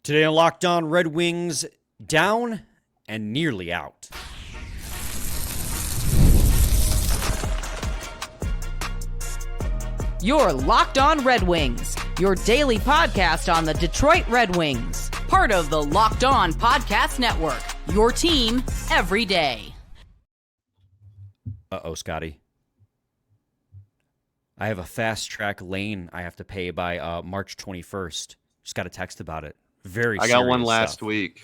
Today on Locked On Red Wings, down and nearly out. You're Locked On Red Wings, your daily podcast on the Detroit Red Wings. Part of the Locked On Podcast Network, your team every day. Uh-oh, Scotty. I have a fast track lane I have to pay by March 21st. Just got a text about it. Very I got one serious last stuff. week.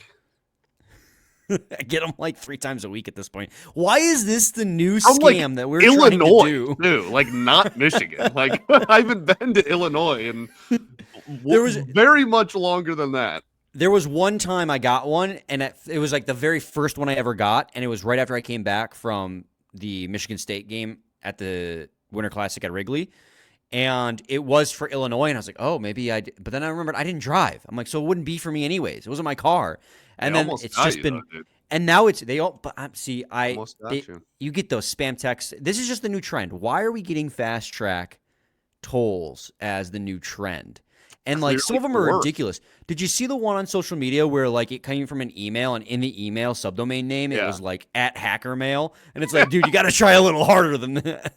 I get them like 3 times a week at this point. Why is this the new From, scam that we're Illinois, trying to do? Too, like not Michigan. Like I haven't been to Illinois and There was very much longer than that. There was one time I got one, and it was like the very first one I ever got, and it was right after I came back from the Michigan State game at the Winter Classic at Wrigley. And it was for Illinois, and I was like, oh, maybe I did. But then I remembered I didn't drive. I'm like, so it wouldn't be for me anyways. It wasn't my car. And then it's just been – and now it's – they all – but see, you get those spam texts. This is just the new trend. Why are we getting fast track tolls as the new trend? And like some of them are ridiculous. Did you see the one on social media where like it came from an email, and in the email subdomain name it was like @hackermail, and it's like, dude, you got to try a little harder than that.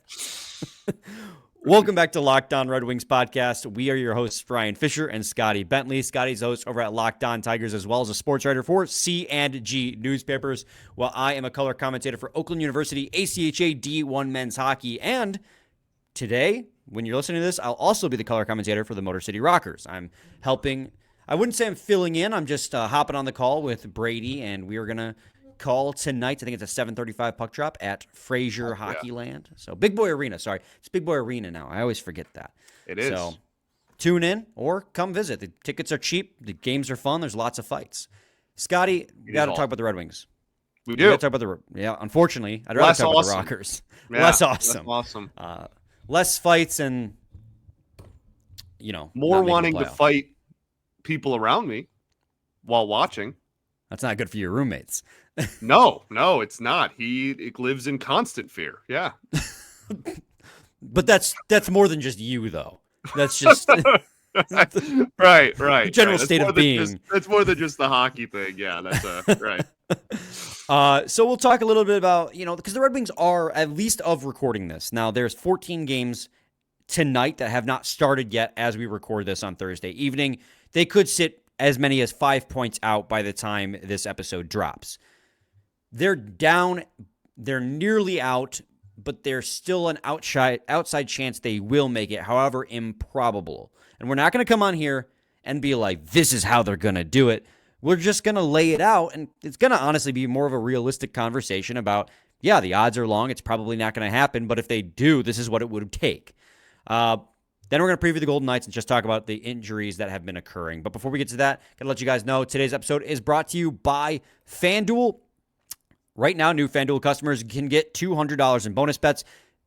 Welcome back to Locked On Red Wings podcast. We are your hosts, Brian Fisher and Scotty Bentley. Scotty's the host over at Locked On Tigers, as well as a sports writer for C&G newspapers, while I am a color commentator for Oakland University ACHA D1 men's hockey. And today, when you're listening to this, I'll also be the color commentator for the Motor City Rockers. I'm helping. I wouldn't say I'm filling in. I'm just hopping on the call with Brady, and we are going to call tonight. I think it's a 7:35 puck drop at Fraser Hockeyland. So Big Boy Arena. Sorry, it's Big Boy Arena now. I always forget that. It is. So tune in or come visit. The tickets are cheap. The games are fun. There's lots of fights. Scotty, we got to talk about the Red Wings. We do. Talk about unfortunately, I'd rather talk about the Rockers. Yeah, less awesome. Less awesome. Less fights and, more wanting to fight people around me while watching. That's not good for your roommates. No, it's not. He lives in constant fear. Yeah. But that's more than just you, though. That's just right. The general state of being. That's more than just the hockey thing. Yeah, that's right. So we'll talk a little bit about, because the Red Wings are, at least of recording this. Now, there's 14 games tonight that have not started yet as we record this on Thursday evening. They could sit as many as 5 points out by the time this episode drops. They're down, they're nearly out, but there's still an outside chance they will make it, however improbable. And we're not going to come on here and be like, this is how they're going to do it. We're just going to lay it out, and it's going to honestly be more of a realistic conversation about, yeah, the odds are long, it's probably not going to happen, but if they do, this is what it would take. Then we're going to preview the Golden Knights and just talk about the injuries that have been occurring. But before we get to that, got to let you guys know today's episode is brought to you by FanDuel. Right now, new FanDuel customers can get $200 in bonus bets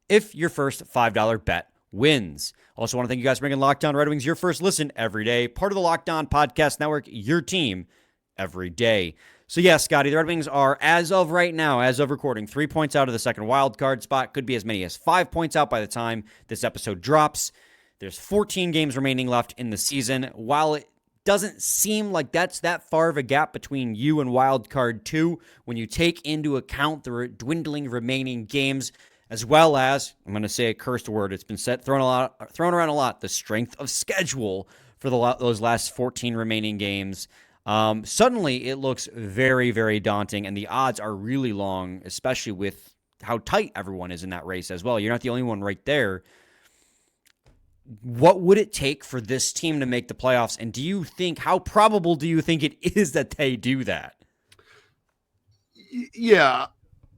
if your first $5 bet wins. Also want to thank you guys for making Locked On Red Wings your first listen every day. Part of the Locked On Podcast Network, your team every day. So yeah, Scotty, the Red Wings are, as of right now, as of recording, 3 points out of the second wild card spot. Could be as many as 5 points out by the time this episode drops. There's 14 games remaining left in the season. While it doesn't seem like that's that far of a gap between you and wild card 2, when you take into account the dwindling remaining games, as well as, I'm going to say a cursed word, it's been thrown around a lot, the strength of schedule for those last 14 remaining games. Suddenly, it looks very, very daunting, and the odds are really long, especially with how tight everyone is in that race as well. You're not the only one right there. What would it take for this team to make the playoffs? And how probable do you think it is that they do that? Yeah,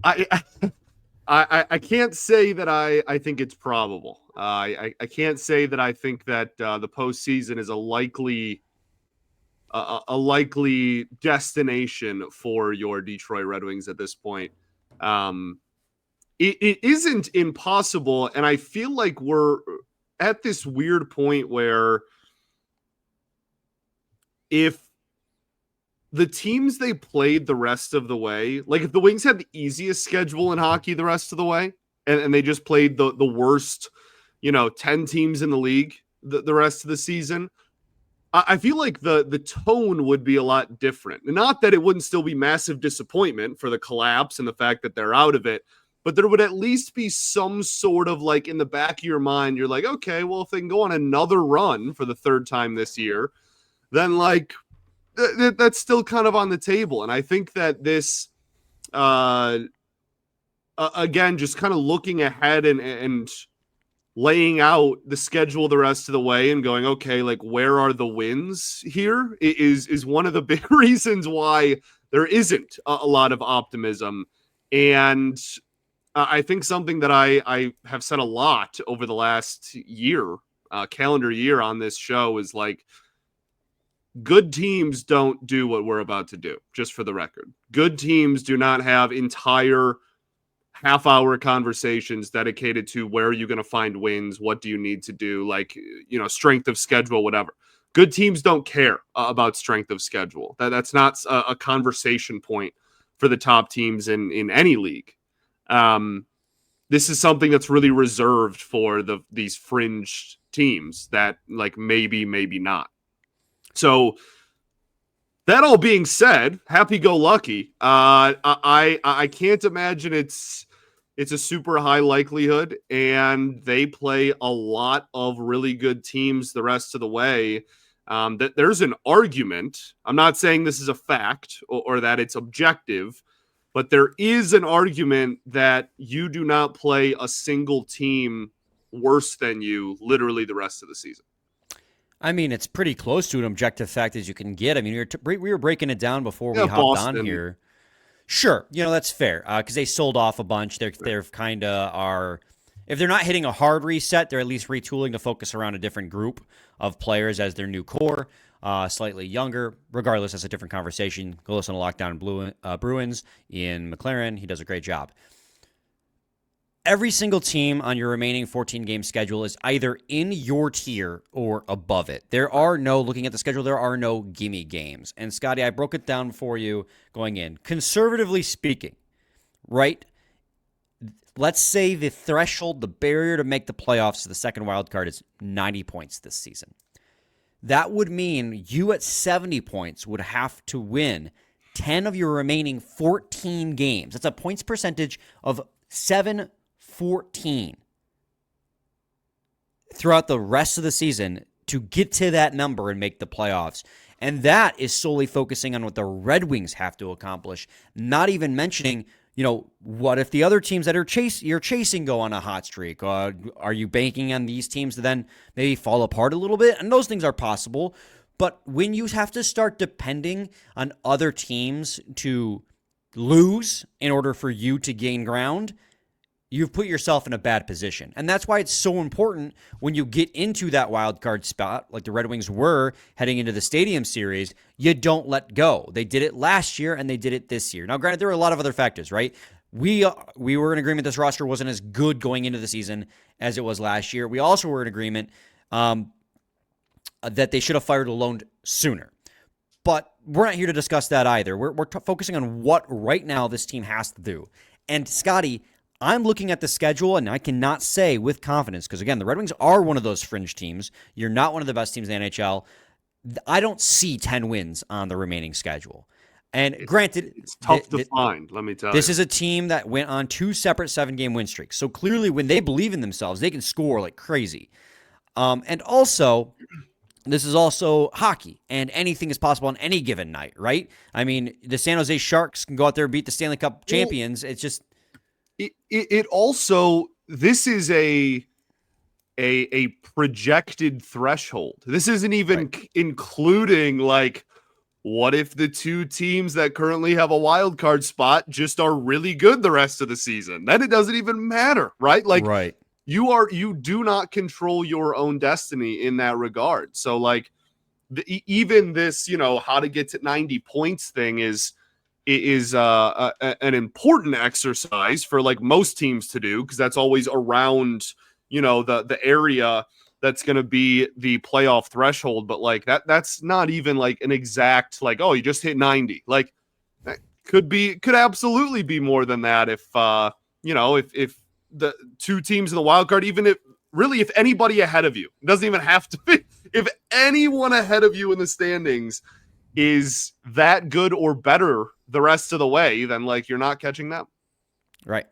I can't say that I think it's probable. I can't say that I think that the postseason is a likely destination for your Detroit Red Wings at this point. It isn't impossible, and I feel like we're at this weird point where if the teams they played the rest of the way, like if the Wings had the easiest schedule in hockey the rest of the way, and they just played the worst, 10 teams in the league the rest of the season, I feel like the tone would be a lot different. Not that it wouldn't still be massive disappointment for the collapse and the fact that they're out of it, but there would at least be some sort of like in the back of your mind, you're like, okay, well, if they can go on another run for the third time this year, then like that's still kind of on the table. And I think that this, again, just kind of looking ahead and laying out the schedule the rest of the way and going, okay, like where are the wins here is one of the big reasons why there isn't a lot of optimism. And I think something that I have said a lot over the last year, calendar year on this show is like, good teams don't do what we're about to do, just for the record. Good teams do not have entire half-hour conversations dedicated to where are you going to find wins, what do you need to do, like, strength of schedule, whatever. Good teams don't care about strength of schedule. That's not a conversation point for the top teams in any league. This is something that's really reserved for these fringe teams that like maybe not. So that all being said, happy-go-lucky. I can't imagine it's a super high likelihood, and they play a lot of really good teams the rest of the way. That there's an argument. I'm not saying this is a fact or that it's objective, but there is an argument that you do not play a single team worse than you literally the rest of the season. I mean, it's pretty close to an objective fact as you can get. I mean, we were breaking it down before we hopped on here. Sure, that's fair because they sold off a bunch. They're kind of are, if they're not hitting a hard reset, they're at least retooling to focus around a different group of players as their new core, slightly younger. Regardless, that's a different conversation. Go listen to Lockdown Bruins in McLaren. He does a great job. Every single team on your remaining 14-game schedule is either in your tier or above it. Looking at the schedule, there are no gimme games. And Scotty, I broke it down for you going in. Conservatively speaking, right? Let's say the threshold, the barrier to make the playoffs to the second wild card is 90 points this season. That would mean you at 70 points would have to win 10 of your remaining 14 games. That's a points percentage of 7-14 throughout the rest of the season to get to that number and make the playoffs. And that is solely focusing on what the Red Wings have to accomplish, not even mentioning, what if the other teams that you're chasing go on a hot streak? Are you banking on these teams to then maybe fall apart a little bit? And those things are possible. But when you have to start depending on other teams to lose in order for you to gain ground, you've put yourself in a bad position. And that's why it's so important when you get into that wild card spot, like the Red Wings were heading into the Stadium Series, you don't let go. They did it last year and they did it this year. Now, granted, there were a lot of other factors, right? We were in agreement this roster wasn't as good going into the season as it was last year. We also were in agreement that they should have fired Lalonde sooner. But we're not here to discuss that either. We're focusing on what right now this team has to do. And Scotty, I'm looking at the schedule, and I cannot say with confidence, because, again, the Red Wings are one of those fringe teams. You're not one of the best teams in the NHL. I don't see 10 wins on the remaining schedule. And granted, it's tough to find, let me tell you. This is a team that went on 2 separate 7-game win streaks. So clearly, when they believe in themselves, they can score like crazy. And also, this is also hockey, and anything is possible on any given night, right? I mean, the San Jose Sharks can go out there and beat the Stanley Cup champions. It's just... It also, this is a projected threshold. This isn't even including like, what if the two teams that currently have a wild card spot just are really good the rest of the season? Then it doesn't even matter, right? Like, right. You do not control your own destiny in that regard. So like, even this, how to get to 90 points thing is an important exercise for like most teams to do, because that's always around the area that's going to be the playoff threshold. But like that's not even like an exact like, oh, you just hit 90. Like that could absolutely be more than that if if the two teams in the wild card, even if anybody ahead of you, it doesn't even have to be, if anyone ahead of you in the standings is that good or better the rest of the way, then like you're not catching them. Right.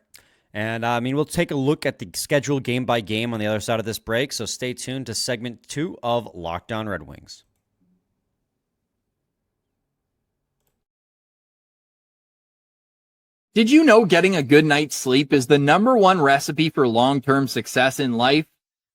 And I mean, we'll take a look at the schedule game by game on the other side of this break. So stay tuned to segment 2 of Locked On Red Wings. Did you know getting a good night's sleep is the #1 recipe for long-term success in life?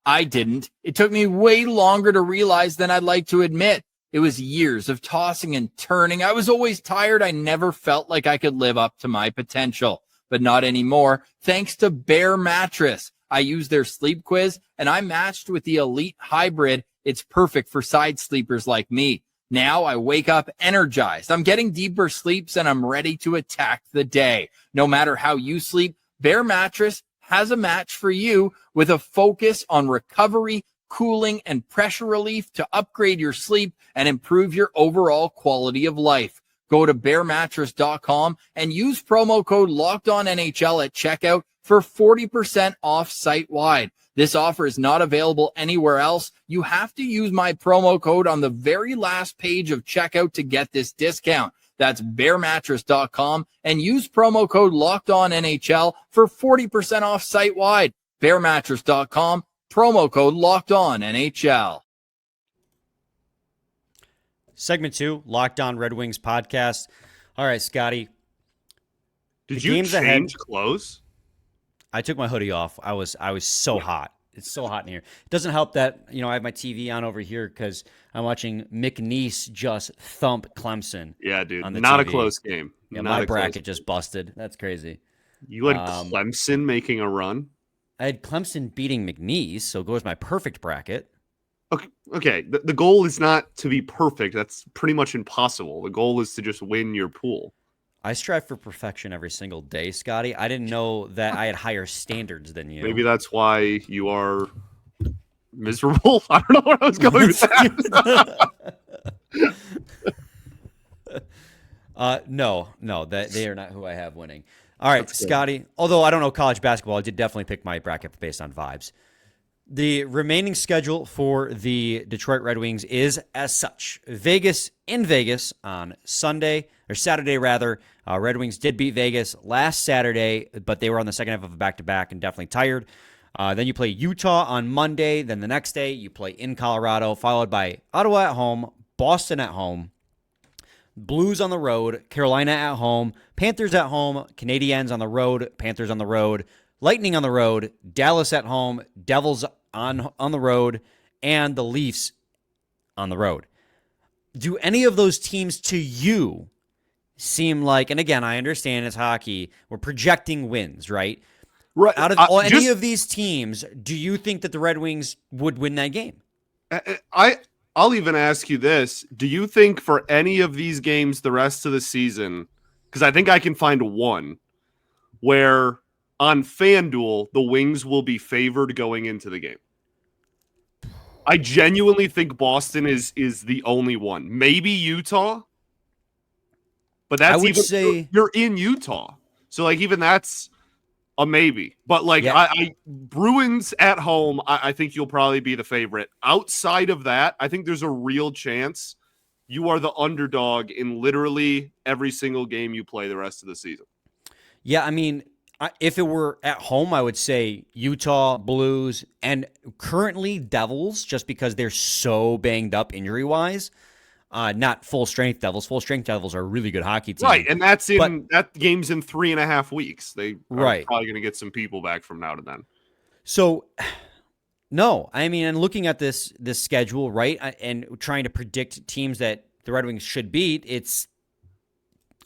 I didn't. It took me way longer to realize than I'd like to admit. It was years of tossing and turning. I was always tired. I never felt like I could live up to my potential. But not anymore, thanks to Bare Mattress. I used their sleep quiz, and I matched with the Elite Hybrid. It's perfect for side sleepers like me. Now I wake up energized. I'm getting deeper sleeps, and I'm ready to attack the day. No matter how you sleep, Bare Mattress has a match for you with a focus on recovery, cooling, and pressure relief to upgrade your sleep and improve your overall quality of life. Go to bearmattress.com and use promo code LOCKEDONNHL at checkout for 40% off site-wide. This offer is not available anywhere else. You have to use my promo code on the very last page of checkout to get this discount. That's bearmattress.com and use promo code LOCKEDONNHL for 40% off site-wide. Bearmattress.com, promo code LOCKEDONNHL. Segment 2, Locked On Red Wings podcast. All right, Scotty. Did you change clothes? I took my hoodie off. I was so hot. It's so hot in here. It doesn't help that, I have my TV on over here because I'm watching McNeese just thump Clemson. Yeah, dude. On the not TV. A close game. Yeah, not my bracket just busted. That's crazy. You had Clemson making a run? I had Clemson beating McNeese, so it goes my perfect bracket. Okay. The goal is not to be perfect. That's pretty much impossible. The goal is to just win your pool. I strive for perfection every single day, Scotty. I didn't know that I had higher standards than you. Maybe that's why you are miserable. I don't know where I was going with that. No, that they are not who I have winning. All right, Scotty. Although I don't know college basketball, I did definitely pick my bracket based on vibes. The remaining schedule for the Detroit Red Wings is as such. In Vegas on Saturday. Red Wings did beat Vegas last Saturday, but they were on the second half of a back-to-back and definitely tired. Then you play Utah on Monday. Then the next day you play in Colorado, followed by Ottawa at home, Boston at home, Blues on the road, Carolina at home, Panthers at home, Canadiens on the road, Panthers on the road, Lightning on the road, Dallas at home, Devils on the road, and the Leafs on the road. Do any of those teams to you seem like, and again, I understand it's hockey, we're projecting wins, right? Right. Out of any of these teams, do you think that the Red Wings would win that game? I'll even ask you this. Do you think for any of these games the rest of the season, because I think I can find one, where on FanDuel, the Wings will be favored going into the game? I genuinely think Boston is the only one. Maybe Utah, but that's you're in Utah, so like even that's a maybe. But like I Bruins at home, I think you'll probably be the favorite. Outside of that, I think there's a real chance you are the underdog in literally every single game you play the rest of the season. Yeah, I mean, if it were at home, I would say Utah, Blues, and currently Devils, just because they're so banged up injury-wise. Not full-strength Devils. Full-strength Devils are a really good hockey team. Right, and that game's in 3.5 weeks. They are probably going to get some people back from now to then. So, no. I mean, and looking at this schedule, right, and trying to predict teams that the Red Wings should beat, it's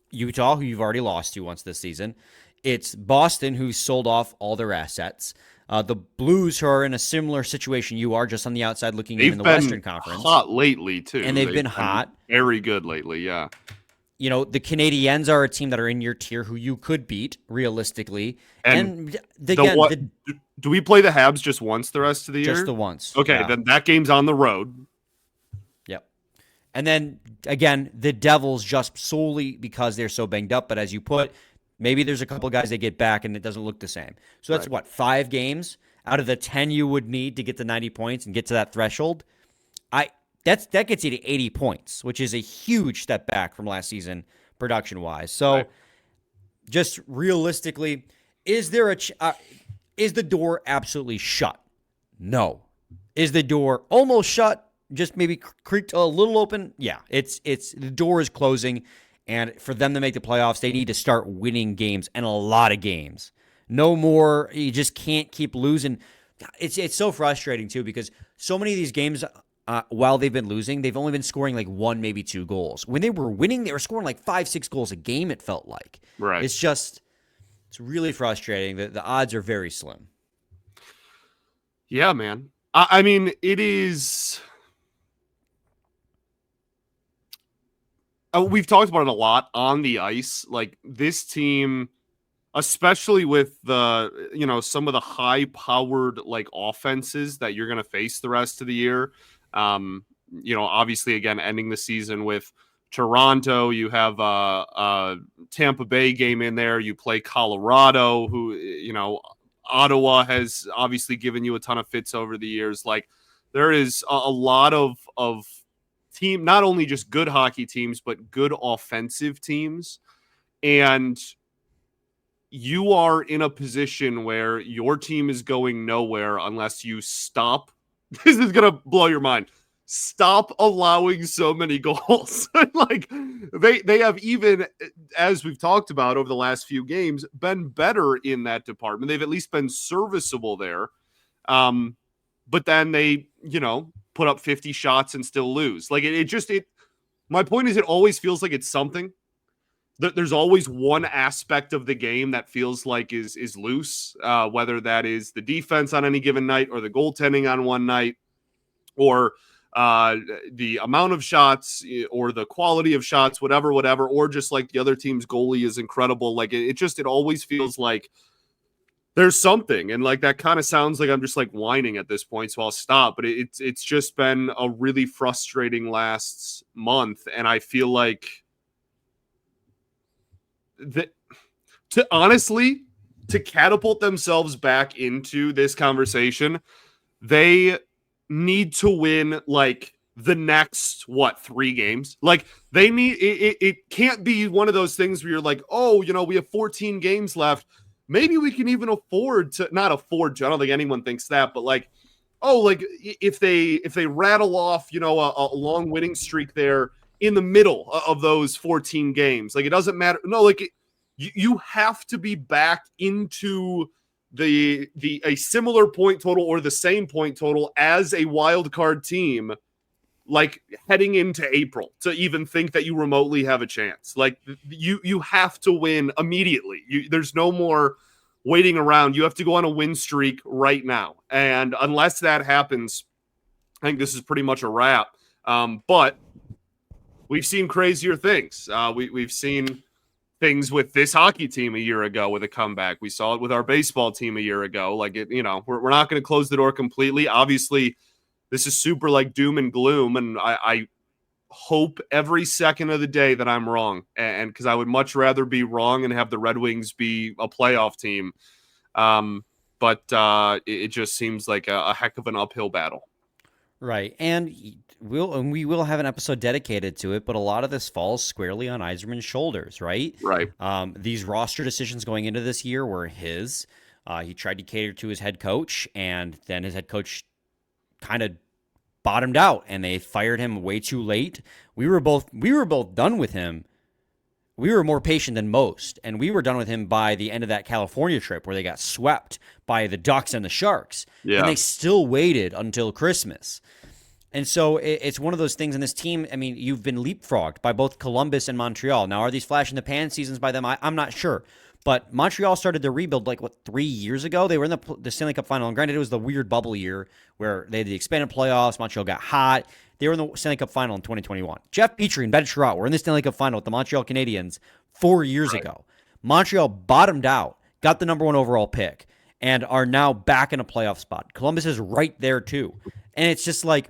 Utah, who you've already lost to once this season. It's Boston, who sold off all their assets. The Blues, who are in a similar situation you are, just on the outside looking in the Western Conference. Hot lately, too. And they've been hot. Very good lately, yeah. The Canadiens are a team that are in your tier who you could beat, realistically. And do we play the Habs just once the rest of the year? Just the once. Okay, then that game's on the road. Yep. And then, again, the Devils just solely because they're so banged up. But as you put, maybe there's a couple guys they get back and it doesn't look the same. So that's 5 games out of the 10 you would need to get to 90 points and get to that threshold. That gets you to 80 points, which is a huge step back from last season production-wise. So Right. just realistically, is the door absolutely shut? No. Is the door almost shut? Just maybe creaked a little open? Yeah. It's the door is closing, and for them to make the playoffs, they need to start winning games, and a lot of games. No more. You just can't keep losing. It's so frustrating too, because so many of these games, while they've been losing, they've only been scoring like 1, maybe 2 goals. When they were winning, they were scoring like 5, 6 goals a game, it felt like. Right. It's really frustrating. The odds are very slim. Yeah, man. I mean, it is. We've talked about it a lot on the ice. Like, this team, especially with some of the high-powered like offenses that you're going to face the rest of the year. Obviously, again, ending the season with Toronto, you have a Tampa Bay game in there. You play Colorado, who Ottawa has obviously given you a ton of fits over the years. Like, there is a lot of team, not only just good hockey teams, but good offensive teams. And you are in a position where your team is going nowhere unless you stop. This is going to blow your mind. Stop allowing so many goals. Like, they have, even as we've talked about over the last few games, been better in that department. They've at least been serviceable there. But then they, put up 50 shots and still lose. Like, my point is, it always feels like it's something. There's always one aspect of the game that feels like is loose, whether that is the defense on any given night or the goaltending on one night, or the amount of shots or the quality of shots, whatever, or just like the other team's goalie is incredible. Like, it always feels like there's something. And like, that kind of sounds like I'm just like whining at this point, so I'll stop. But it's just been a really frustrating last month. And I feel like to catapult themselves back into this conversation, they need to win like the next 3 games. Like, they need it can't be one of those things where you're like, we have 14 games left, maybe we can even afford to, not afford to, I don't think anyone thinks that, but like, if they rattle off a long winning streak there in the middle of those 14 games, like, it doesn't matter. No, like, you have to be back into a similar point total or the same point total as a wild card team, like, heading into April, to even think that you remotely have a chance. Like, you have to win immediately. There's no more waiting around. You have to go on a win streak right now. And unless that happens, I think this is pretty much a wrap. But we've seen crazier things. We've seen things with this hockey team a year ago with a comeback. We saw it with our baseball team a year ago. Like, we're not going to close the door completely. Obviously, this is super like doom and gloom, and I hope every second of the day that I'm wrong, and because I would much rather be wrong and have the Red Wings be a playoff team. But it just seems like a heck of an uphill battle. Right. And we will have an episode dedicated to it, but a lot of this falls squarely on Yzerman's shoulders, right? Right. These roster decisions going into this year were his. He tried to cater to his head coach, and then his head coach kind of bottomed out, and they fired him way too late. We were both done with him. We were more patient than most, and we were done with him by the end of that California trip where they got swept by the Ducks and the Sharks. Yeah. And they still waited until Christmas. And so it's one of those things in this team. I mean, you've been leapfrogged by both Columbus and Montreal. Now, are these flash in the pan seasons by them? I'm not sure. But Montreal started to rebuild 3 years ago? They were in the Stanley Cup final. And granted, it was the weird bubble year where they had the expanded playoffs. Montreal got hot. They were in the Stanley Cup final in 2021. Jeff Petrie and Ben Sherratt were in the Stanley Cup final with the Montreal Canadiens 4 years ago. Montreal bottomed out, got the number 1 overall pick, and are now back in a playoff spot. Columbus is right there too. And it's just like,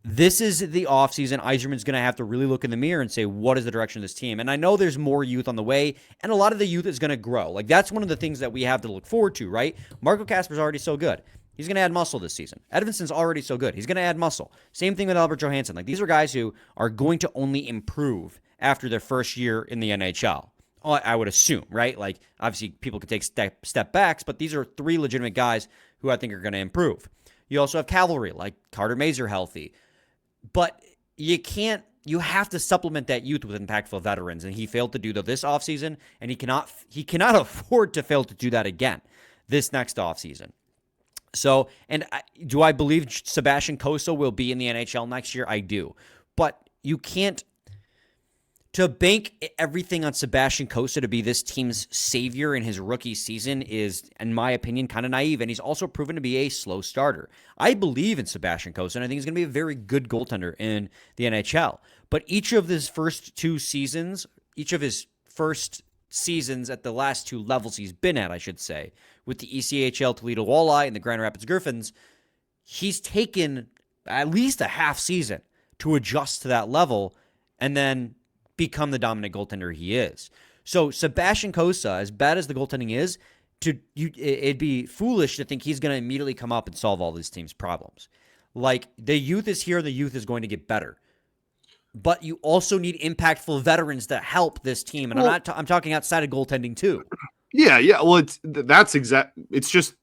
this is the offseason. Yzerman's going to have to really look in the mirror and say, what is the direction of this team? And I know there's more youth on the way, and a lot of the youth is going to grow. Like, that's one of the things that we have to look forward to, right? Marco Kasper's already so good. He's going to add muscle this season. Edvinson's already so good. He's going to add muscle. Same thing with Albert Johansson. Like, these are guys who are going to only improve after their first year in the NHL. I would assume, right? Like, obviously, people could take step backs, but these are 3 legitimate guys who I think are going to improve. You also have cavalry, like Carter Mazur healthy. But you have to supplement that youth with impactful veterans, and he failed to do that this offseason, and he cannot afford to fail to do that again this next offseason. So, and do I believe Sebastian Cossa will be in the NHL next year? I do. But you can't, to bank everything on Sebastian Cossa to be this team's savior in his rookie season is, in my opinion, kind of naive, and he's also proven to be a slow starter. I believe in Sebastian Cossa, and I think he's going to be a very good goaltender in the NHL. But each of his first seasons at the last 2 levels he's been at, I should say, with the ECHL Toledo Walleye and the Grand Rapids Griffins, he's taken at least a half season to adjust to that level and then become the dominant goaltender he is. So Sebastian Cossa, as bad as the goaltending is, it'd be foolish to think he's going to immediately come up and solve all these team's problems. Like, the youth is here, the youth is going to get better. But you also need impactful veterans to help this team, and I'm talking outside of goaltending too. Yeah. Well, it's just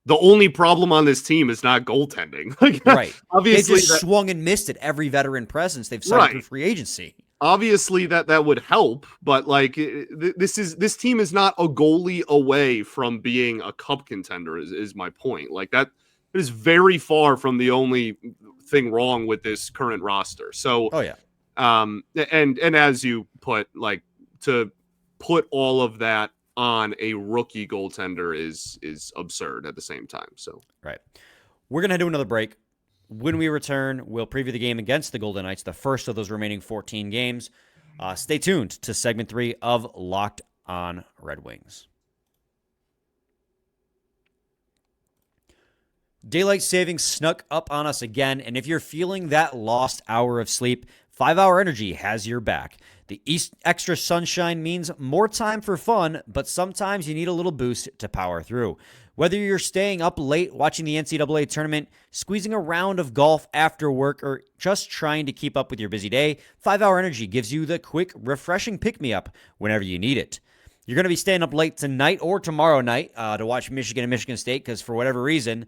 the only problem on this team is not goaltending. Like, right. Obviously, they just swung and missed at every veteran presence they've signed through free agency. Obviously, that would help, but like this team is not a goalie away from being a cup contender. Is my point. Like, that is very far from the only thing wrong with this current roster. So, and as you put, like, to put all of that on a rookie goaltender is absurd at the same time. So, right. We're going to do another break. When we return, we'll preview the game against the Golden Knights, the first of those remaining 14 games. Stay tuned to segment 3 of Locked on Red Wings. Daylight savings snuck up on us again, and if you're feeling that lost hour of sleep, 5 Hour Energy has your back. The extra sunshine means more time for fun, but sometimes you need a little boost to power through. Whether you're staying up late watching the NCAA tournament, squeezing a round of golf after work, or just trying to keep up with your busy day, 5 Hour Energy gives you the quick, refreshing pick-me-up whenever you need it. You're going to be staying up late tonight or tomorrow night to watch Michigan and Michigan State because for whatever reason,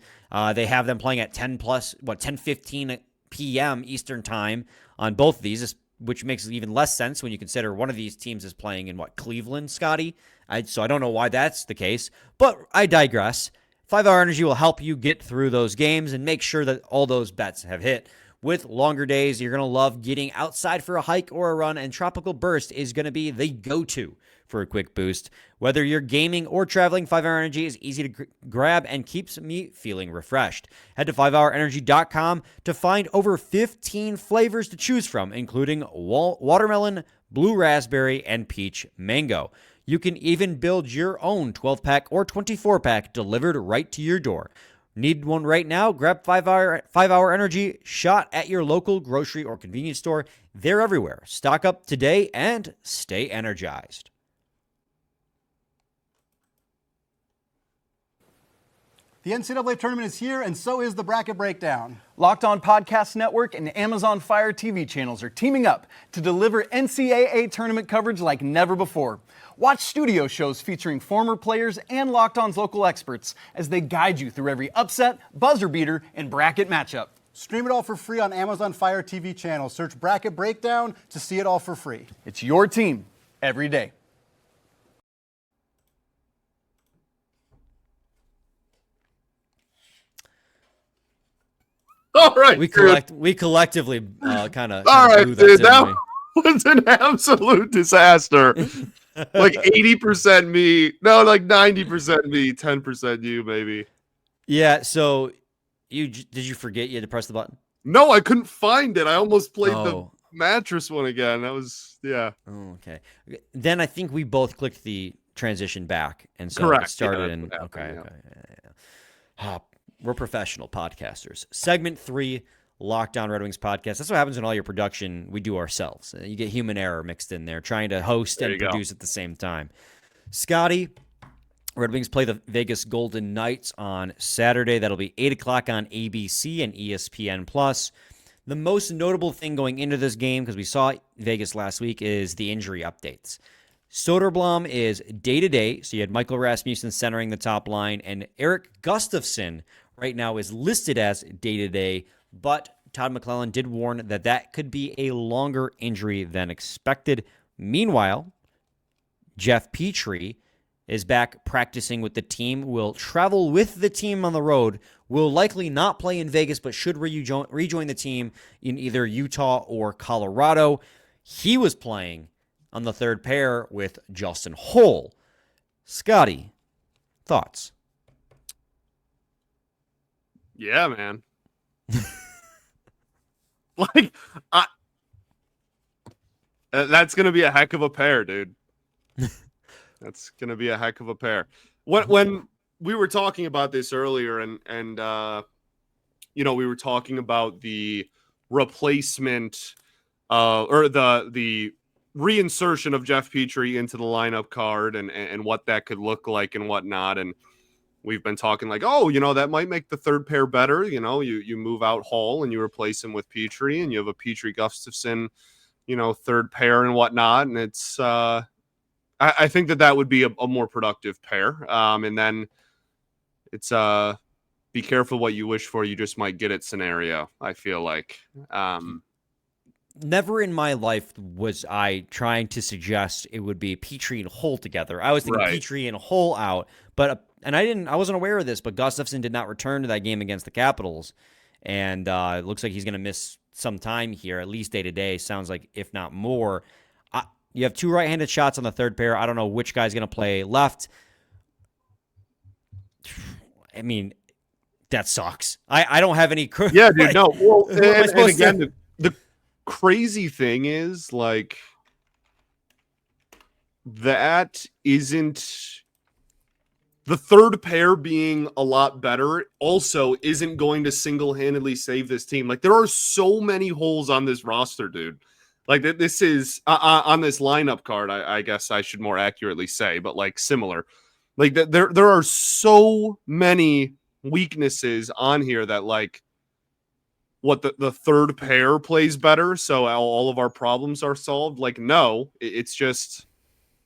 they have them playing at 10:15 p.m. Eastern time on both of these, which makes even less sense when you consider one of these teams is playing in, Cleveland, Scotty? So I don't know why that's the case, but I digress. 5 Hour Energy will help you get through those games and make sure that all those bets have hit. With longer days, you're going to love getting outside for a hike or a run, and Tropical Burst is going to be the go-to for a quick boost. Whether you're gaming or traveling, 5 Hour Energy is easy to grab and keeps me feeling refreshed. Head to 5hourenergy.com to find over 15 flavors to choose from, including watermelon, blue raspberry, and peach mango. You can even build your own 12-pack or 24-pack delivered right to your door. Need one right now? Grab 5 Hour Energy shot at your local grocery or convenience store. They're everywhere. Stock up today and stay energized. The NCAA tournament is here, and so is the bracket breakdown. Locked On Podcast Network and Amazon Fire TV channels are teaming up to deliver NCAA tournament coverage like never before. Watch studio shows featuring former players and Locked On's local experts as they guide you through every upset, buzzer beater, and bracket matchup. Stream it all for free on Amazon Fire TV channel. Search Bracket Breakdown to see it all for free. It's your team every day. All right, we collectively kind of all right, blew dude. that, That was an absolute disaster. Like 80% me, no, like 90% me, 10% you, maybe. Yeah. So did you forget you had to press the button? No, I couldn't find it. I almost played the mattress one again. That was Oh, okay. Then I think we both clicked the transition back, and so correct. it started. Yeah, and okay. We're professional podcasters. Segment 3, Lockdown Red Wings podcast. That's what happens in all your production we do ourselves. You get human error mixed in there, trying to host and produce at the same time. Scotty, Red Wings play the Vegas Golden Knights on Saturday. That'll be 8 o'clock on ABC and ESPN+. The most notable thing going into this game, because we saw Vegas last week, is the injury updates. Soderblom is day-to-day, so you had Michael Rasmussen centering the top line, and Erik Gustafsson right now is listed as day-to-day, but Todd McClellan did warn that that could be a longer injury than expected. Meanwhile, Jeff Petrie is back practicing with the team, will travel with the team on the road, will likely not play in Vegas, but should rejoin the team in either Utah or Colorado. He was playing on the third pair with Justin Holl. Scotty, thoughts? Yeah, man. Like, that's going to be a heck of a pair, dude. That's going to be a heck of a pair. When we were talking about this earlier and we were talking about the replacement or the reinsertion of Jeff Petrie into the lineup card and what that could look like and whatnot. And we've been talking like, that might make the third pair better. You move out Hall and you replace him with Petrie and you have a Petrie Gustafsson, third pair and whatnot. And it's, I think that would be a more productive pair. And then it's be careful what you wish for. You just might get it scenario, I feel like. Never in my life was I trying to suggest it would be Petrie and Holl together. I was thinking Right. Petrie and Holl out, but I wasn't aware of this, but Gustafsson did not return to that game against the Capitals, and it looks like he's going to miss some time here, at least day-to-day, sounds like, if not more. You have two right-handed shots on the third pair. I don't know which guy's going to play left. I mean, that sucks. I don't have any... Yeah, dude, no. Well, who am I and supposed to- again, the crazy thing is, like, that isn't... The third pair being a lot better also isn't going to single-handedly save this team. Like, there are so many holes on this roster, dude. Like, this is on this lineup card, I guess I should more accurately say, but like similar. Like, there are so many weaknesses on here that, like, what the third pair plays better, so all of our problems are solved. Like, no, it's just,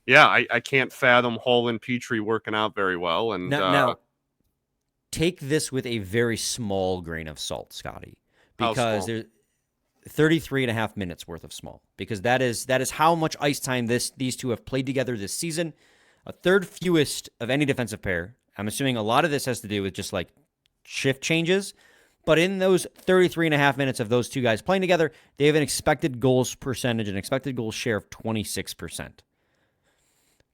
yeah, I can't fathom Hall and Petrie working out very well. And now, take this with a very small grain of salt, Scotty, How because small? there's 33 and a half minutes worth of small, because that is how much ice time these two have played together this season. A third fewest of any defensive pair. I'm assuming a lot of this has to do with just like shift changes, but in those 33 and a half minutes of those two guys playing together, they have an expected goals percentage, an expected goals share of 26%.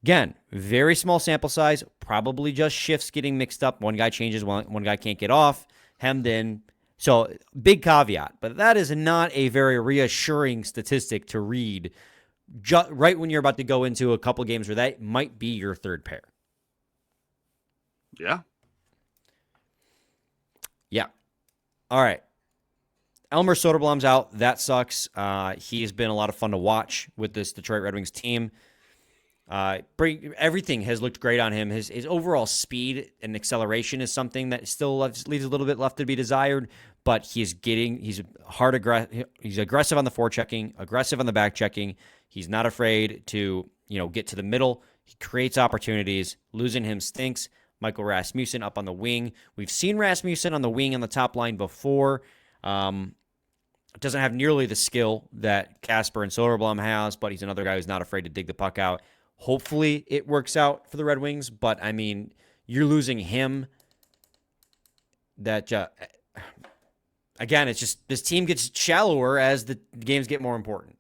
Again, very small sample size, probably just shifts getting mixed up. One guy changes, one guy can't get off, hemmed in. So, big caveat, but that is not a very reassuring statistic to read right when you're about to go into a couple games where that might be your third pair. yeah. Yeah. All right. Elmer Soderblom's out. That sucks. He's been a lot of fun to watch with this Detroit Red Wings team. Everything has looked great on him. His overall speed and acceleration is something that still leaves a little bit left to be desired, but he's aggressive on the forechecking, aggressive on the back checking. He's not afraid to, get to the middle. He creates opportunities. Losing him stinks. Michael Rasmussen up on the wing. We've seen Rasmussen on the wing on the top line before. Doesn't have nearly the skill that Kasper and Soderblom has, but he's another guy who's not afraid to dig the puck out. Hopefully it works out for the Red Wings, but I mean, you're losing him. That again, it's just this team gets shallower as the games get more important.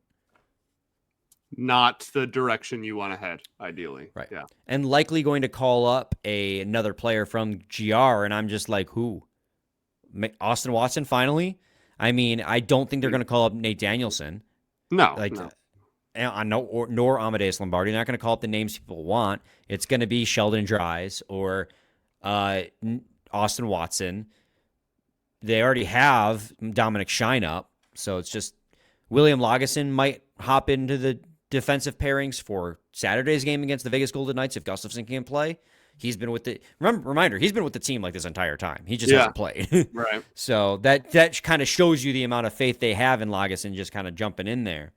Not the direction you want to head, ideally. Right. Yeah. And likely going to call up another player from GR, and I'm just like, who? Austin Watson finally? I mean, I don't think they're going to call up Nate Danielson. No. No. Nor Amadeus Lombardi. They're not going to call up the names people want. It's going to be Sheldon Dries or Austin Watson. They already have Dominic Shinup, so it's just William Lagesson might hop into the defensive pairings for Saturday's game against the Vegas Golden Knights if Gustafsson can't play. He's been with the reminder. He's been with the team like this entire time. He just Yeah. hasn't played. Right. So that kind of shows you the amount of faith they have in Lagesson just kind of jumping in there.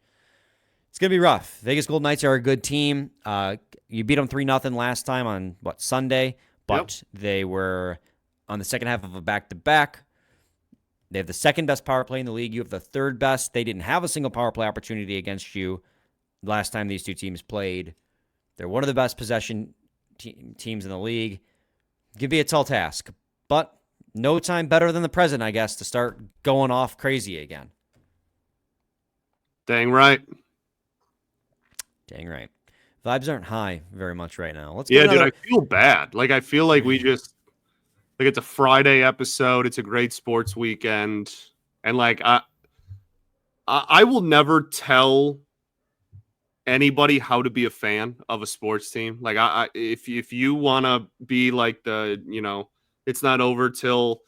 It's gonna be rough. Vegas Golden Knights are a good team. You beat them 3-0 last time on Sunday, but they were on the second half of a back-to-back. They have the second best power play in the league. You have the third best. They didn't have a single power play opportunity against you last time these two teams played. They're one of the best possession teams in the league. Could be a tall task, but no time better than the present, I guess, to start going off crazy again. Dang right. Dang right. Vibes aren't high very much right now. Let's Dude, I feel bad. Like, I feel like we just, like, it's a Friday episode. It's a great sports weekend. And, like, I will never tell anybody how to be a fan of a sports team. Like, if you want to be like the, it's not over till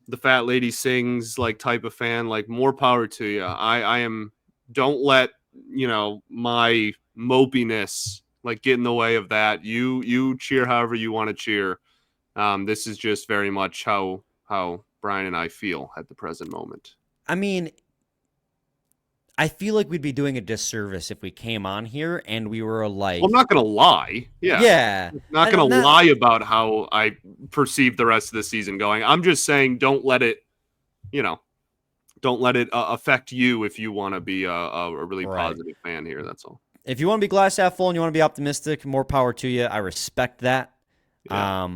the fat lady sings, like, type of fan, like, more power to you. Don't let, my mopiness like get in the way of that. You cheer however you want to cheer. This is just very much how Brian and I feel at the present moment. I mean, I feel like we'd be doing a disservice if we came on here and we were like, well, I'm not gonna lie. Yeah. I'm not gonna lie about how I perceive the rest of the season going. I'm just saying, don't let it affect you if you want to be a really positive fan here. That's all. If you want to be glass half full and you want to be optimistic, more power to you. I respect that. Yeah.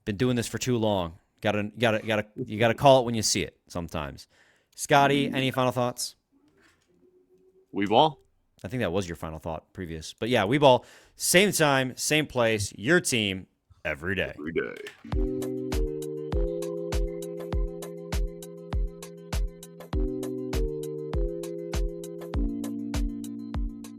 Been doing this for too long. You gotta call it when you see it sometimes. Scotty, any final thoughts? We've all. I think that was your final thought previous. But yeah, Weeball, same time, same place, your team, every day. Every day.